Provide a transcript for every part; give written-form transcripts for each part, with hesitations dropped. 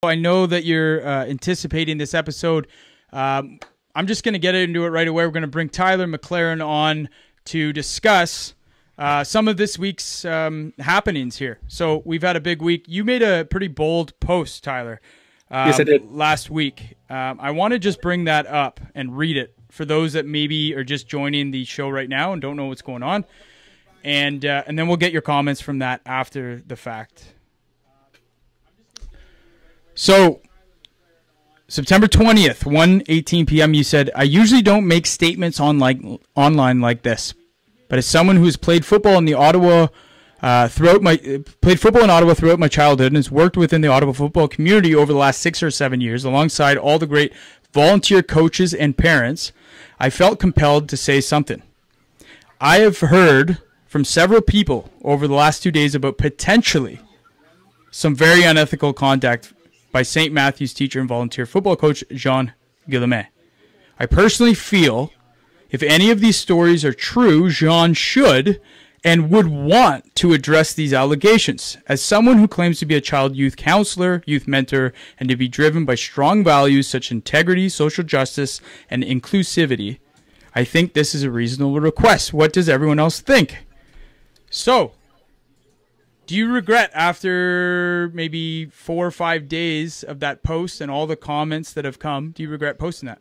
I know that you're anticipating this episode. I'm just going to get into it right away. We're going to bring Tyler McLaren on to discuss some of this week's happenings here. So we've had a big week. You made a pretty bold post, Tyler, yes, I did. last week. I want to just bring that up and read it for those that maybe are just joining the show right now and don't know what's going on. And then we'll get your comments from that after the fact. So, September 20th, 1:18 p.m., you said, I usually don't make statements online like this, but as someone who's played football in the Ottawa throughout my childhood and has worked within the Ottawa football community over the last 6 or 7 years, alongside all the great volunteer coaches and parents, I felt compelled to say something. I have heard from several people over the last 2 days about potentially some very unethical conduct by St. Mathews teacher and volunteer football coach Jean Guillemet. I personally feel if any of these stories are true, Jean should and would want to address these allegations. As someone who claims to be a child youth counselor, youth mentor, and to be driven by strong values such as integrity, social justice, and inclusivity, I think this is a reasonable request. What does everyone else think? So, do you regret after maybe 4 or 5 days of that post and all the comments that have come, do you regret posting that?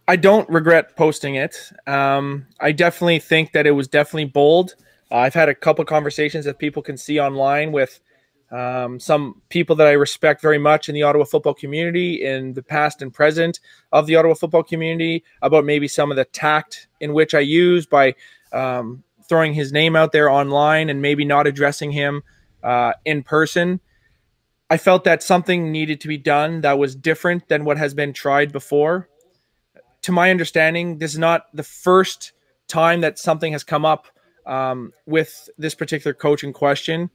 I don't regret posting it. I definitely think that it was definitely bold. I've had a couple conversations that people can see online with some people that I respect very much in the Ottawa football community, in the past and present of the Ottawa football community, about maybe some of the tact in which I use by throwing his name out there online and maybe not addressing him in person. I felt that something needed to be done that was different than what has been tried before. To my understanding, this is not the first time that something has come up with this particular coach in question.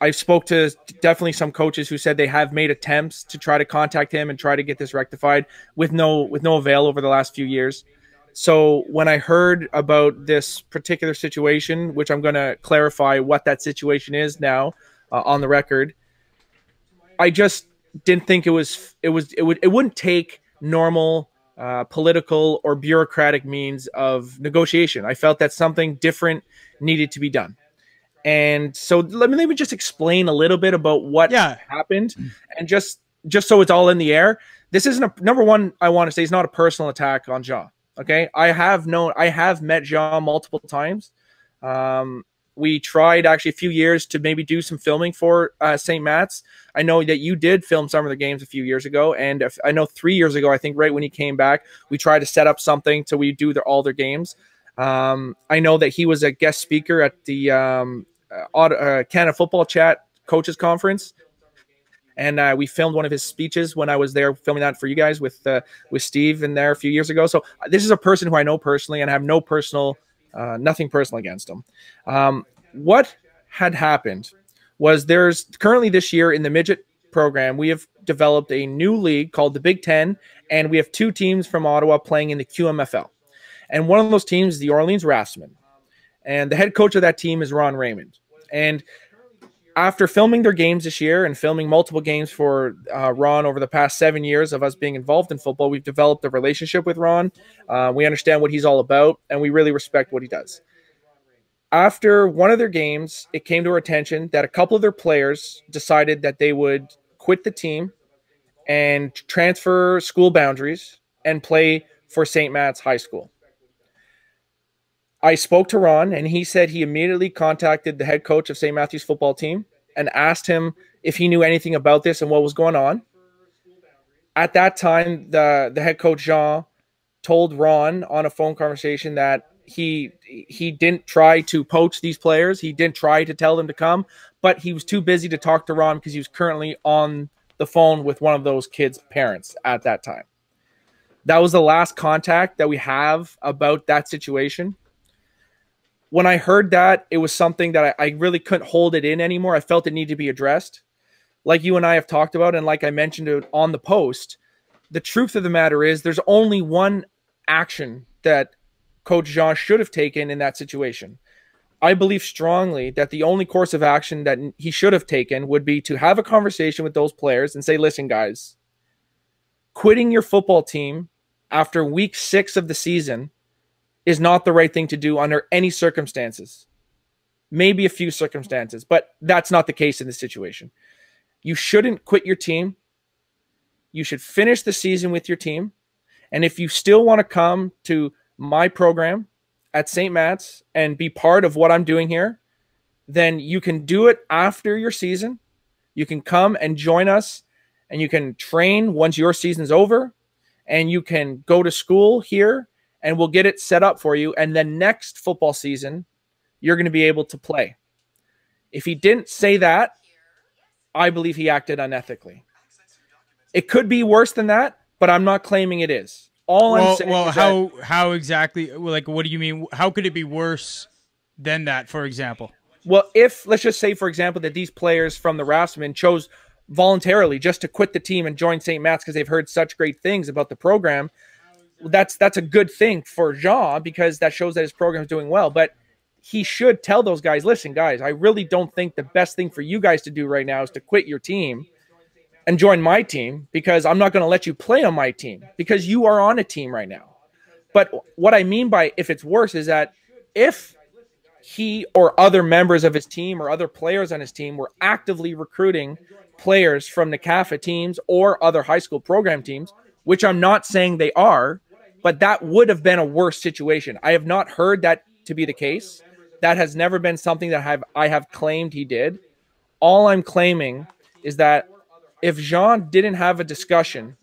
I spoke to definitely some coaches who said they have made attempts to try to contact him and try to get this rectified with no avail over the last few years. So when I heard about this particular situation, which I'm going to clarify what that situation is now on the record, I just didn't think it wouldn't take normal political or bureaucratic means of negotiation. I felt that something different needed to be done. And so let me just explain a little bit about what happened, and just so it's all in the air. This isn't number one, I want to say, it's not a personal attack on Jean. Okay. I have met Jean multiple times. We tried actually a few years to maybe do some filming for St. Matt's. I know that you did film some of the games a few years ago. And I know 3 years ago, I think right when he came back, we tried to set up something till we do all their games. I know that he was a guest speaker at the Canada Football Chat Coaches Conference. And we filmed one of his speeches when I was there filming that for you guys with Steve in there a few years ago. So this is a person who I know personally and have no personal, nothing personal against him. What had happened was there's currently this year in the midget program, we have developed a new league called the Big Ten, and we have 2 teams from Ottawa playing in the QMFL. And one of those teams is the Orleans Raftsmen. And the head coach of that team is Ron Raymond. And after filming their games this year and filming multiple games for Ron over the past 7 years of us being involved in football, we've developed a relationship with Ron. We understand what he's all about, and we really respect what he does. After one of their games, it came to our attention that a couple of their players decided that they would quit the team and transfer school boundaries and play for St. Matt's High School. I spoke to Ron, and he said he immediately contacted the head coach of St. Mathews football team and asked him if he knew anything about this and what was going on. At that time, the head coach, Jean, told Ron on a phone conversation that he didn't try to poach these players. He didn't try to tell them to come, but he was too busy to talk to Ron because he was currently on the phone with one of those kids' parents at that time. That was the last contact that we have about that situation. When I heard that, it was something that I really couldn't hold it in anymore. I felt it needed to be addressed. Like you and I have talked about, and like I mentioned it on the post, the truth of the matter is there's only one action that Coach Jean should have taken in that situation. I believe strongly that the only course of action that he should have taken would be to have a conversation with those players and say, listen, guys, quitting your football team after week 6 of the season is not the right thing to do under any circumstances. Maybe a few circumstances, but that's not the case in this situation. You shouldn't quit your team. You should finish the season with your team. And if you still want to come to my program at St. Matt's and be part of what I'm doing here, then you can do it after your season. You can come and join us, and you can train once your season's over, and you can go to school here, and we'll get it set up for you. And then next football season, you're going to be able to play. If he didn't say that, I believe he acted unethically. It could be worse than that, but I'm not claiming it is. I'm saying is how exactly, like, what do you mean? How could it be worse than that, for example? Well, if, let's just say, for example, that these players from the Rassman chose voluntarily just to quit the team and join St. Matt's because they've heard such great things about the program, that's a good thing for Jean, because that shows that his program is doing well. But he should tell those guys, listen, guys, I really don't think the best thing for you guys to do right now is to quit your team and join my team, because I'm not going to let you play on my team because you are on a team right now. But what I mean by if it's worse is that if he or other members of his team or other players on his team were actively recruiting players from NCAFA teams or other high school program teams, which I'm not saying they are, but that would have been a worse situation. I have not heard that to be the case. That has never been something that I have claimed he did. All I'm claiming is that if Jean didn't have a discussion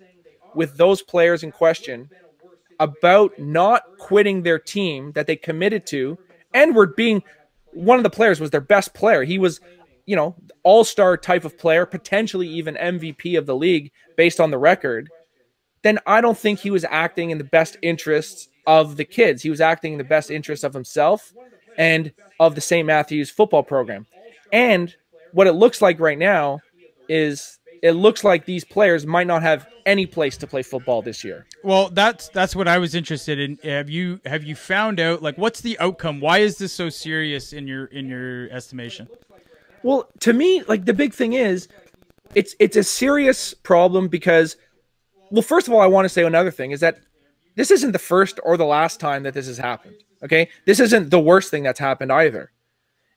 with those players in question about not quitting their team that they committed to, and were being, one of the players was their best player. He was, all-star type of player, potentially even MVP of the league based on the record. Then I don't think he was acting in the best interests of the kids. He was acting in the best interest of himself and of the St. Mathews football program. And what it looks like right now is it looks like these players might not have any place to play football this year. Well, that's what I was interested in. Have you found out, like, what's the outcome? Why is this so serious in your estimation? Well, to me, like, the big thing is it's a serious problem because, well, first of all, I want to say another thing is that this isn't the first or the last time that this has happened. Okay, this isn't the worst thing that's happened either.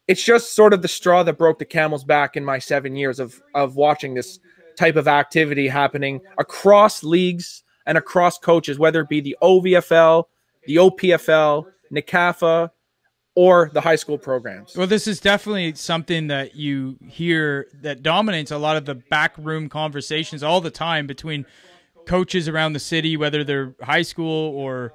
It's just sort of the straw that broke the camel's back in my 7 years of watching this type of activity happening across leagues and across coaches, whether it be the OVFL, the OPFL, NCAFA, or the high school programs. Well, this is definitely something that you hear that dominates a lot of the backroom conversations all the time between coaches around the city, whether they're high school or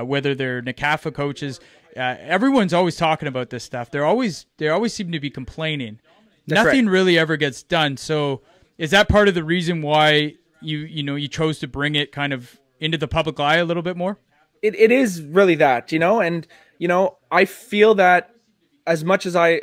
whether they're NCAFA coaches. Everyone's always talking about this stuff. They always seem to be complaining. That's Nothing right. really ever gets done. So is that part of the reason why you chose to bring it kind of into the public eye a little bit more? It is really that, and I feel that as much as I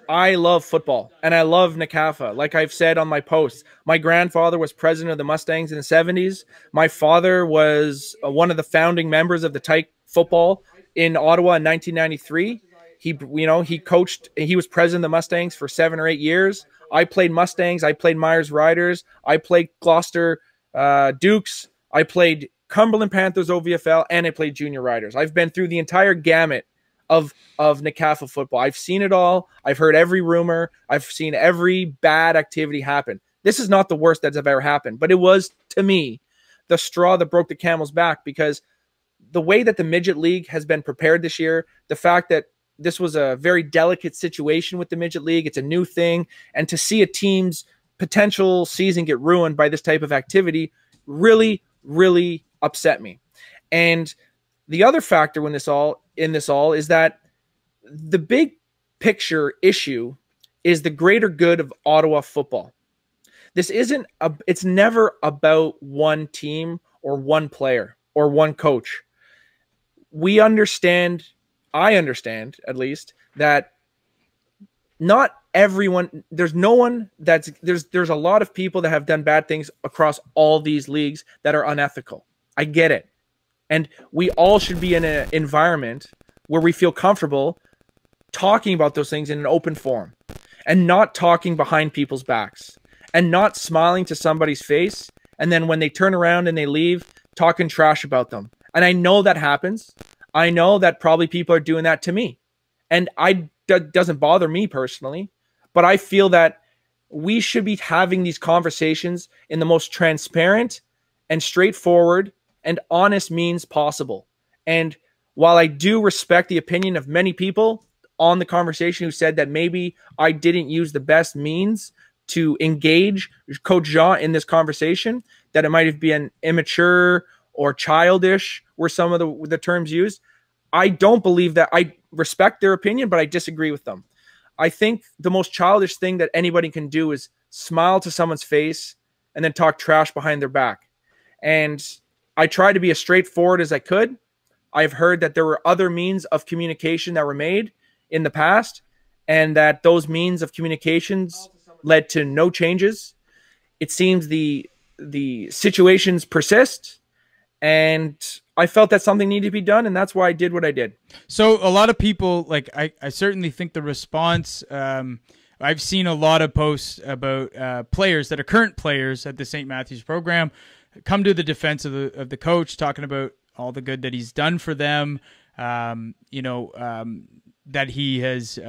love football and I love NCAFA. Like I've said on my posts, my grandfather was president of the Mustangs in the 70s. My father was one of the founding members of the Tyke football in Ottawa in 1993. He coached, he was president of the Mustangs for 7 or 8 years. I played Mustangs. I played Myers Riders. I played Gloucester Dukes. I played Cumberland Panthers OVFL, and I played Junior Riders. I've been through the entire gamut of NCAFA football. I've seen it all. I've heard every rumor. I've seen every bad activity happen. This is not the worst that's ever happened, but it was, to me, the straw that broke the camel's back, because the way that the Midget League has been prepared this year, the fact that this was a very delicate situation with the Midget League, it's a new thing, and to see a team's potential season get ruined by this type of activity really, really upset me. And the other factor in this all is that the big picture issue is the greater good of Ottawa football. It's never about one team or one player or one coach. I understand at least, that not everyone, there's no one there's a lot of people that have done bad things across all these leagues that are unethical. I get it. And we all should be in an environment where we feel comfortable talking about those things in an open forum and not talking behind people's backs and not smiling to somebody's face. And then when they turn around and they leave, talking trash about them. And I know that happens. I know that probably people are doing that to me. And doesn't bother me personally, but I feel that we should be having these conversations in the most transparent and straightforward and honest means possible. And while I do respect the opinion of many people on the conversation who said that maybe I didn't use the best means to engage Coach Jean in this conversation, that it might have been immature or childish were some of the terms used, I don't believe that. I respect their opinion, but I disagree with them. I think the most childish thing that anybody can do is smile to someone's face and then talk trash behind their back. And I tried to be as straightforward as I could. I've heard that there were other means of communication that were made in the past, and that those means of communications led to no changes. It seems the situations persist, and I felt that something needed to be done, and that's why I did what I did. So a lot of people, like, I certainly think the response, I've seen a lot of posts about players that are current players at the St. Mathews program come to the defense of the coach, talking about all the good that he's done for them, that he has,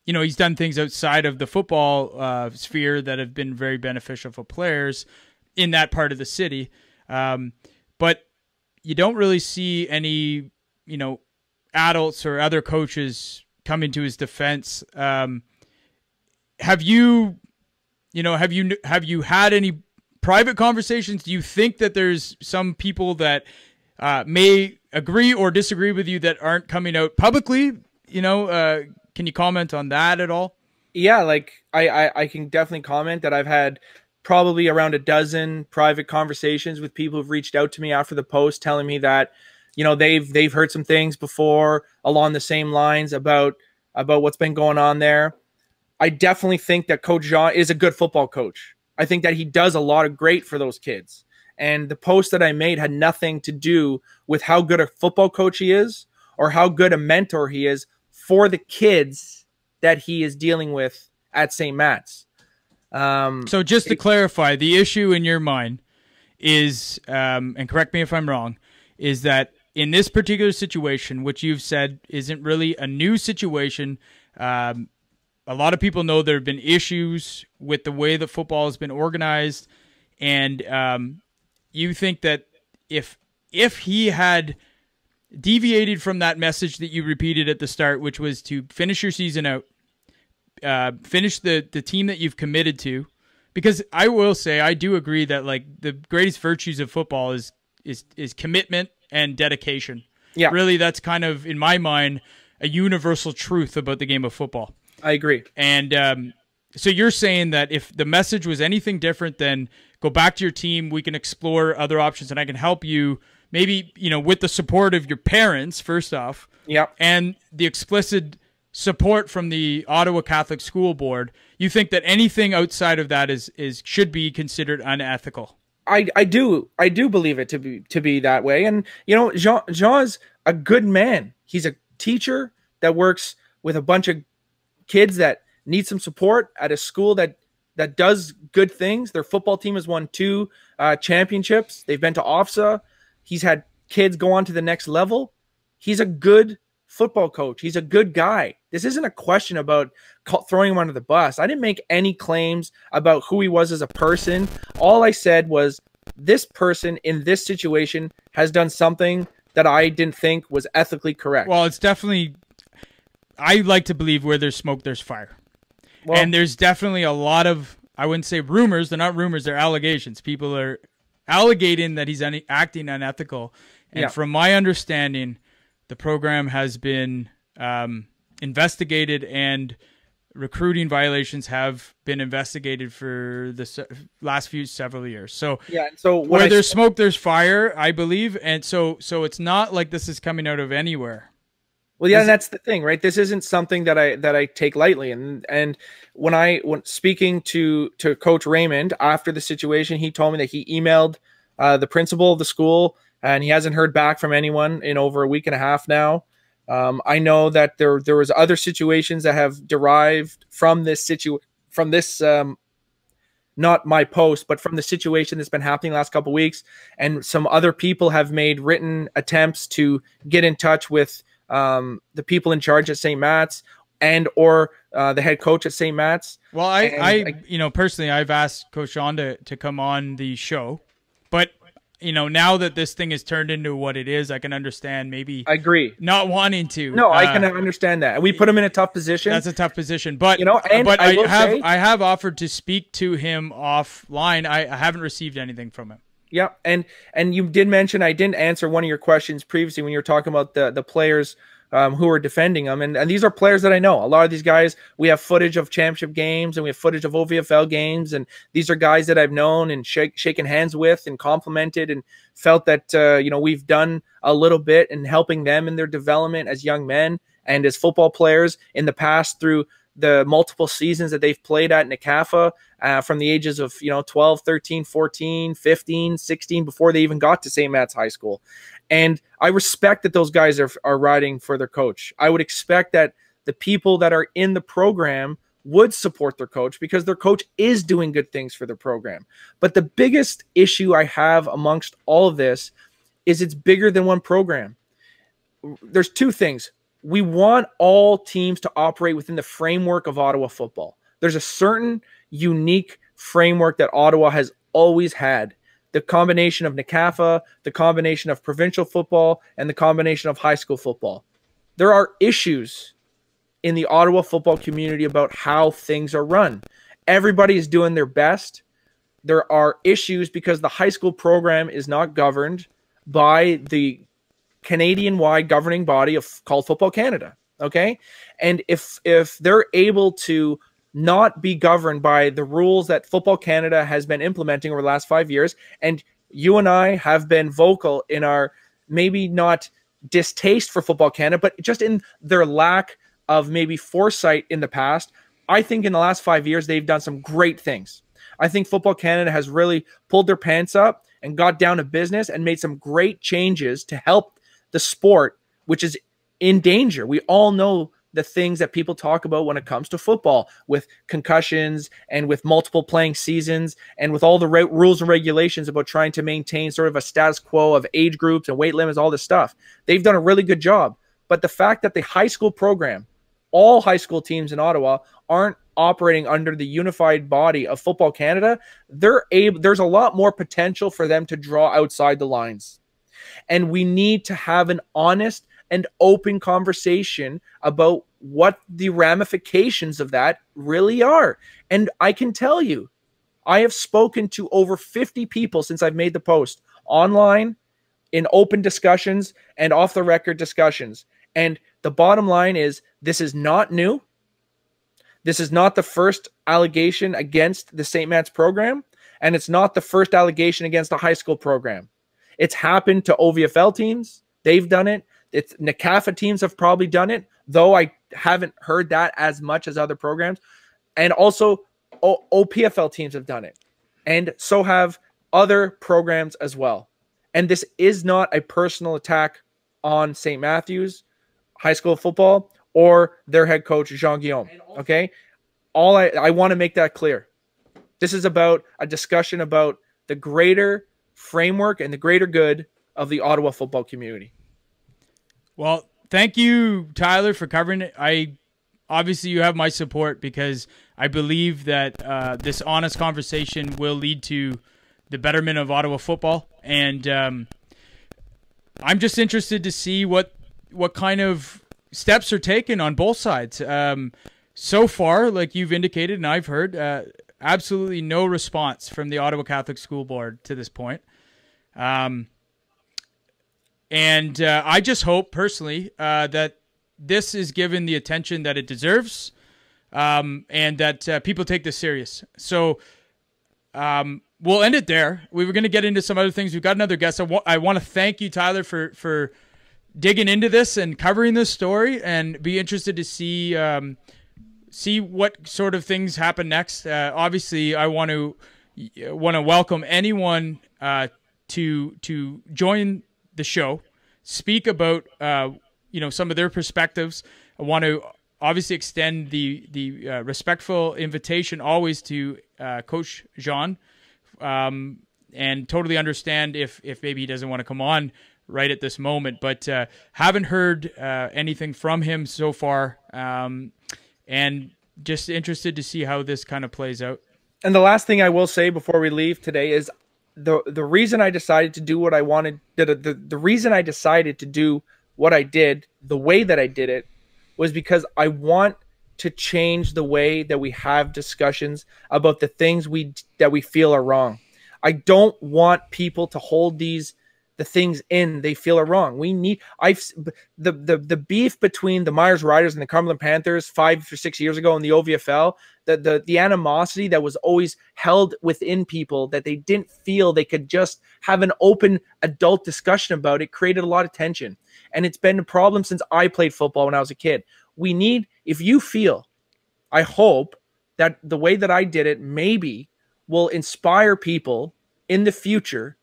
he's done things outside of the football sphere that have been very beneficial for players in that part of the city. But you don't really see any, adults or other coaches coming to his defense. Have you had any private conversations? Do you think that there's some people that may agree or disagree with you that aren't coming out publicly? Can you comment on that at all? Yeah, like I can definitely comment that I've had probably around a dozen private conversations with people who've reached out to me after the post, telling me that, they've heard some things before along the same lines about what's been going on there. I definitely think that Coach Jean is a good football coach. I think that he does a lot of great for those kids. And the post that I made had nothing to do with how good a football coach he is or how good a mentor he is for the kids that he is dealing with at St. Matt's. So just to clarify, the issue in your mind is, and correct me if I'm wrong, is that in this particular situation, which you've said isn't really a new situation, a lot of people know there have been issues with the way that football has been organized, and you think that if he had deviated from that message that you repeated at the start, which was to finish your season out, finish the team that you've committed to, because I will say I do agree that like the greatest virtues of football is commitment and dedication. Yeah, really, that's kind of in my mind a universal truth about the game of football. I agree. And so you're saying that if the message was anything different than go back to your team, we can explore other options, and I can help you maybe with the support of your parents first off, and the explicit support from the Ottawa Catholic School Board, you think that anything outside of that should be considered unethical? I do believe it to be that way. And Jean is a good man. He's a teacher that works with a bunch of kids that need some support at a school that does good things. Their football team has won 2 championships. They've been to OFSA. He's had kids go on to the next level. He's a good football coach. He's a good guy. This isn't a question about throwing him under the bus. I didn't make any claims about who he was as a person. All I said was this person in this situation has done something that I didn't think was ethically correct. Well, it's definitely, I like to believe where there's smoke, there's fire. Well, and there's definitely a lot of, I wouldn't say rumors. They're not rumors. They're allegations. People are allegating that he's acting unethical. And from my understanding, the program has been investigated, and recruiting violations have been investigated for the last several years. So where there's smoke, there's fire, I believe. And so it's not like this is coming out of anywhere. Well, yeah, and that's the thing, right? This isn't something that I take lightly. And when speaking to Coach Raymond after the situation, he told me that he emailed the principal of the school, and he hasn't heard back from anyone in over a week and a half now. I know that there was other situations that have derived from this not my post, but from the situation that's been happening the last couple of weeks. And some other people have made written attempts to get in touch with the people in charge at St. Matt's and or the head coach at St. Matt's. Well, I personally, I've asked Coach Shonda to come on the show, but now that this thing has turned into what it is, I can understand maybe I agree not wanting to. No, I can understand that. We put him in a tough position. That's a tough position, but and I have offered to speak to him offline. I haven't received anything from him. Yeah, and you did mention I didn't answer one of your questions previously when you were talking about the players who are defending them, and these are players that I know. A lot of these guys, we have footage of championship games and we have footage of OVFL games, and these are guys that I've known and shaken hands with and complimented and felt that we've done a little bit in helping them in their development as young men and as football players in the past through the multiple seasons that they've played at NCAFA from the ages of 12, 13, 14, 15, 16 before they even got to St. Matt's High School. And I respect that those guys are riding for their coach. I would expect that the people that are in the program would support their coach because their coach is doing good things for their program. But the biggest issue I have amongst all of this is it's bigger than one program. There's two things. We want all teams to operate within the framework of Ottawa football. There's a certain unique framework that Ottawa has always had. The combination of NCAFA, the combination of provincial football, and the combination of high school football. There are issues in the Ottawa football community about how things are run. Everybody is doing their best. There are issues because the high school program is not governed by the Canadian-wide governing body called Football Canada. Okay, and if they're able to not be governed by the rules that Football Canada has been implementing over the last 5 years, and you and I have been vocal in our maybe not distaste for Football Canada, but just in their lack of maybe foresight in the past. I think in the last 5 years they've done some great things. I think Football Canada has really pulled their pants up and got down to business and made some great changes to help the sport, which is in danger. We all know the things that people talk about when it comes to football with concussions and with multiple playing seasons and with all the rules and regulations about trying to maintain sort of a status quo of age groups and weight limits, all this stuff. They've done a really good job. But the fact that the high school program, all high school teams in Ottawa aren't operating under the unified body of Football Canada, there's a lot more potential for them to draw outside the lines. And we need to have an honest and open conversation about what the ramifications of that really are. And I can tell you, I have spoken to over 50 people since I've made the post, online, in open discussions, and off-the-record discussions. And the bottom line is, this is not new. This is not the first allegation against the St. Matt's program, and it's not the first allegation against a high school program. It's happened to OVFL teams. They've done it. It's NCAFA teams have probably done it, though I haven't heard that as much as other programs. And also OPFL teams have done it. And so have other programs as well. And this is not a personal attack on St. Mathews high school football or their head coach, Jean-Guillaume. Okay? I want to make that clear. This is about a discussion about the greater framework and the greater good of the Ottawa football community. Well, thank you, Tyler, for covering it. Obviously you have my support because I believe that this honest conversation will lead to the betterment of Ottawa football, and I'm just interested to see what kind of steps are taken on both sides. So far, like you've indicated and I've heard, absolutely no response from the Ottawa Catholic School Board to this point. And I just hope personally that this is given the attention that it deserves, and that people take this serious. So we'll end it there. We were going to get into some other things. We've got another guest. I want to thank you, Tyler, for digging into this and covering this story, and be interested to see what sort of things happen next. Obviously, I want to welcome anyone to join the show, speak about some of their perspectives. I want to obviously extend the respectful invitation always to Coach Jean, and totally understand if maybe he doesn't want to come on right at this moment, but haven't heard anything from him so far, and just interested to see how this kind of plays out. And the last thing I will say before we leave today is the reason I decided to do what I wanted, the reason I decided to do what I did, the way that I did it, was because I want to change the way that we have discussions about the things that we feel are wrong. I don't want people to hold the things in they feel are wrong. We need the beef between the Myers Riders and the Cumberland Panthers 5 or 6 years ago in the OVFL, the animosity that was always held within people that they didn't feel they could just have an open adult discussion about it, created a lot of tension. And it's been a problem since I played football when I was a kid. We need, if you feel, I hope that the way that I did it maybe will inspire people in the future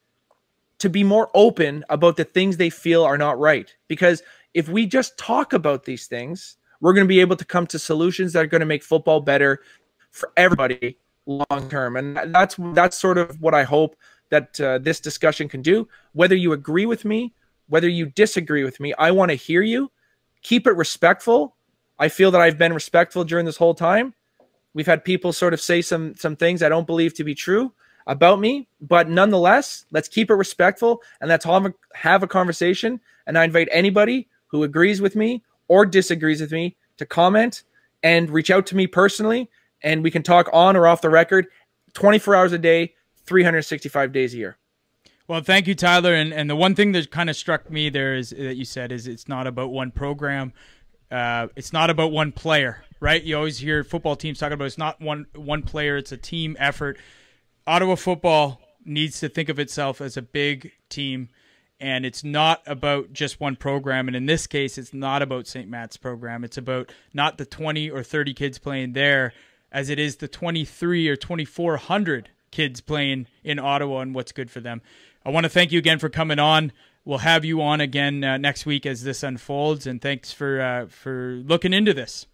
to be more open about the things they feel are not right. Because if we just talk about these things, we're going to be able to come to solutions that are going to make football better for everybody long term. And that's sort of what I hope that this discussion can do. Whether you agree with me, whether you disagree with me, I want to hear you. Keep it respectful. I feel that I've been respectful during this whole time. We've had people sort of say some things I don't believe to be true about me, but nonetheless, let's keep it respectful and let's have a conversation. And I invite anybody who agrees with me or disagrees with me to comment and reach out to me personally, and we can talk on or off the record 24 hours a day, 365 days a year. Well, thank you, Tyler. And the one thing that kind of struck me there is that you said is it's not about one program. It's not about one player, right? You always hear football teams talking about it's not one player. It's a team effort. Ottawa football needs to think of itself as a big team, and it's not about just one program. And in this case, it's not about St. Matt's program. It's about not the 20 or 30 kids playing there as it is the 23 or 2,400 kids playing in Ottawa and what's good for them. I want to thank you again for coming on. We'll have you on again next week as this unfolds, and thanks for looking into this.